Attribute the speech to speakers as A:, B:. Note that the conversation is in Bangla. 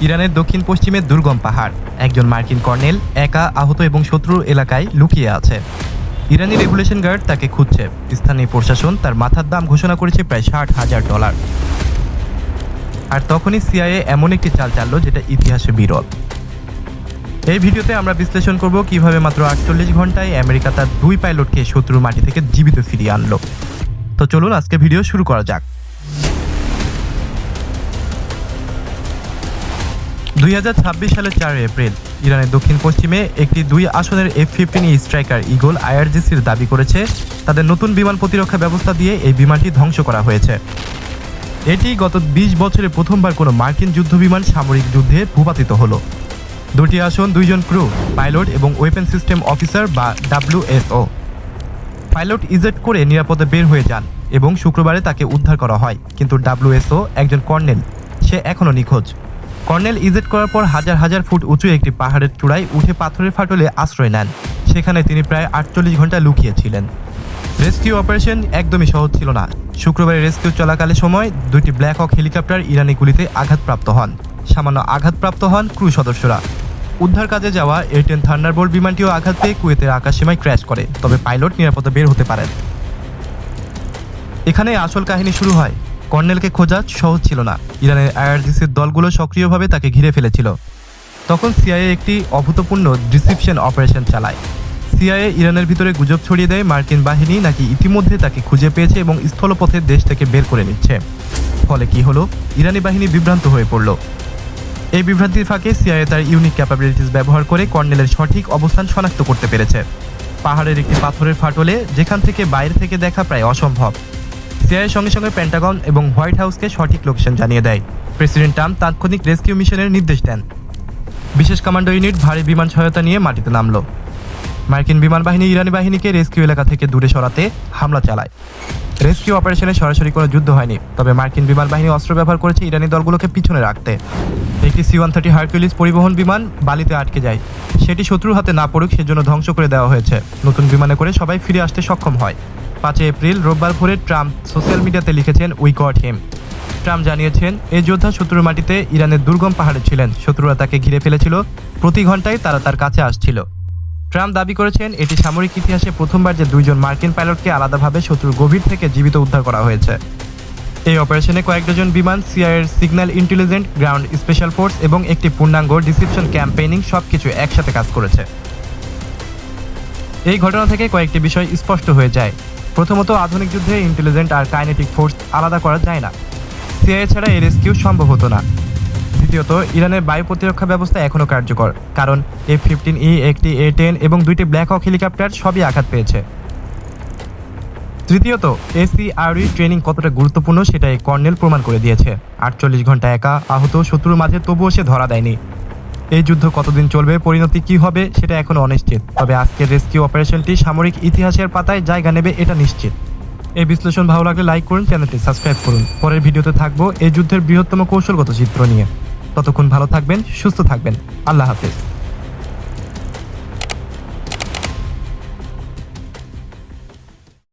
A: ইরানের দক্ষিণ পশ্চিমে দুর্গম পাহাড়। একজন মার্কিন কর্নেল একা আহত এবং শত্রুর এলাকায় লুকিয়ে আছে। ইরানি রেগুলেশন গার্ড তাকে খুঁজছে। স্থানীয় প্রশাসন তার মাথার দাম ঘোষণা করেছে প্রায় $60,000। আর তখনই সিআইএ এমন একটি চাল চাললো যেটা ইতিহাসে বিরল। এই ভিডিওতে আমরা বিশ্লেষণ করব কিভাবে মাত্র 48 ঘন্টায় আমেরিকা তার 2 পাইলটকে শত্রুর মাটি থেকে জীবিত ফিরিয়ে আনলো। তো চলুন আজকে ভিডিও শুরু করা যাক। 2026 সালের 4 এপ্রিল ইরানের দক্ষিণ পশ্চিমে একটি 2 আসনের F-15 স্ট্রাইকার ইগল IRGC'র দাবি করেছে তাদের নতুন বিমান প্রতিরক্ষা ব্যবস্থা দিয়ে এই বিমানটি ধ্বংস করা হয়েছে। এটি গত 20 বছরে প্রথমবার কোনো মার্কিন যুদ্ধবিমান সামরিক যুদ্ধে ভূপাতিত হলো। 2টি আসন, 2 জন ক্রু, পাইলট এবং ওয়েপন সিস্টেম অফিসার বা WSO। পাইলট ইজেক্ট করে নিরাপদে বের হয়ে যান এবং শুক্রবারে তাকে উদ্ধার করা হয়, কিন্তু WSO একজন কর্নেল, সে এখনও নিখোঁজ। কর্নেল ইজেক্ট করার পর হাজার হাজার ফুট উঁচু একটি পাহাড়ের চূড়ায় উঠে পাথরের ফাটলে আশ্রয় নেন। সেখানে তিনি প্রায় 48 ঘন্টা লুকিয়েছিলেন। রেস্কিউ অপারেশন একদমই সহজ ছিল না। শুক্রবারে রেস্কিউ চলাকালে সময় 2টি ব্ল্যাক হক হেলিকপ্টার ইরানি গুলিতে আঘাতপ্রাপ্ত হন। সামান্য আঘাতপ্রাপ্ত হন ক্রু সদস্যরা। উদ্ধার কাজে যাওয়া A-10 থান্ডারবোল্ট বিমানটিও আঘাত পেয়ে কুয়েতের আকাশসীমায় ক্র্যাশ করে, তবে পাইলট নিরাপদে বের হতে পারেন। এখানে আসল কাহিনী শুরু হয়। কর্নেলকে খোঁজা সহজ ছিল না। ইরানের IRGC'র দলগুলো সক্রিয়ভাবে তাকে ঘিরে ফেলেছিল। তখন সিআইএ একটি অভূতপূর্ণ ডিসেপশন অপারেশন চালায়। সিআইএ ইরানের ভিতরে গুজব ছড়িয়ে দেয় মার্কিন বাহিনী নাকি ইতিমধ্যে তাকে খুঁজে পেয়েছে এবং স্থলপথে দেশ থেকে বের করে নিচ্ছে। ফলে কি হলো? ইরানি বাহিনী বিভ্রান্ত হয়ে পড়ল। এই বিভ্রান্তির ফাঁকে সিআইএ তার ইউনিক ক্যাপাবিলিটিস ব্যবহার করে কর্নেলের সঠিক অবস্থান শনাক্ত করতে পেরেছে। পাহাড়ের একটি পাথরের ফাটলে, যেখান থেকে বাইরে থেকে দেখা প্রায় অসম্ভব। সিআইএ সঙ্গে সঙ্গে পেন্টাগন এবং হোয়াইট হাউসকে সঠিক লোকেশন জানিয়ে দেয়। প্রেসিডেন্ট ট্রাম্প তাৎক্ষণিক রেস্কিউ মিশনের নির্দেশ দেন। বিশেষ কমান্ডো ইউনিট ভারী বিমান সহায়তা নিয়ে মাটিতে নামল। মার্কিন বিমান বাহিনী ইরানি বাহিনীকে রেস্কিউ এলাকা থেকে দূরে সরাতে হামলা চালায়। রেস্কিউ অপারেশনে সরাসরি কোনো যুদ্ধ হয়নি, তবে মার্কিন বিমান বাহিনী অস্ত্র ব্যবহার করেছে ইরানি দলগুলোকে পিছনে রাখতে। একটি C-130 হারকিউলিস পরিবহন বিমান বালিতে আটকে যায়। সেটি শত্রুর হাতে না পড়ুক সেজন্য ধ্বংস করে দেওয়া হয়েছে। নতুন বিমানে করে সবাই ফিরে আসতে সক্ষম হয়। 5 এপ্রিল রোববার ভোরে ট্রাম্প সোশ্যাল মিডিয়াতে লিখেছেন, উই গট হিম। ট্রাম্প জানিয়েছেন এই যোদ্ধা শত্রুর মাটিতে ইরানের দুর্গম পাহাড়ে ছিলেন। শত্রুরা তাকে ঘিরে ফেলেছিল। প্রতি ঘন্টায় তারা তার কাছে আসছিল। ট্রাম্প দাবি করেছেন এটি সামরিক ইতিহাসে প্রথমবার যে 2 জন মার্কিন পাইলটকে আলাদাভাবে শত্রুর গভীর থেকে জীবিত উদ্ধার করা হয়েছে। এই অপারেশনে কয়েক ডজন বিমান, সিআইএর signal intelligent, ground special force এবং একটি পূর্ণাঙ্গ ডিসেপশন ক্যাম্পেইনিং সবকিছু একসাথে কাজ করেছে। এই ঘটনা থেকে কয়েকটি বিষয় স্পষ্ট হয়ে যায়। প্রথমত, আধুনিক যুদ্ধে ইন্টেলিজেন্ট আর কাইনেটিক ফোর্স আলাদা করা যায় না। সিআইএ ছাড়া এই রেস্কিউ সম্ভব হতো না। দ্বিতীয়ত, ইরানের বায়ু প্রতিরক্ষা ব্যবস্থা এখনও কার্যকর, কারণ F-15E, একটি A-10 এবং 2টি ব্ল্যাক হক হেলিকপ্টার সবই আঘাত পেয়েছে। তৃতীয়ত, ACRE ট্রেনিং কতটা গুরুত্বপূর্ণ সেটা এই কর্নেল প্রমাণ করে দিয়েছে। 48 ঘন্টা একা আহত শত্রুর মাঝে তবুও সে ধরা দেয়নি। এই যুদ্ধ কতদিন চলবে, পরিণতি কি হবে সেটা এখনো অনিশ্চিত, তবে আজকের রেস্কিউ অপারেশনটি সামরিক ইতিহাসের পাতায় জায়গা নেবে এটা নিশ্চিত। এই বিশ্লেষণ ভালো লাগলে লাইক করুন, চ্যানেলটি সাবস্ক্রাইব করুন। পরের ভিডিওতে থাকবো এই যুদ্ধের বৃহত্তম কৌশলগত চিত্র নিয়ে। ততক্ষণ ভালো থাকবেন, সুস্থ থাকবেন। আল্লাহ হাফেজ।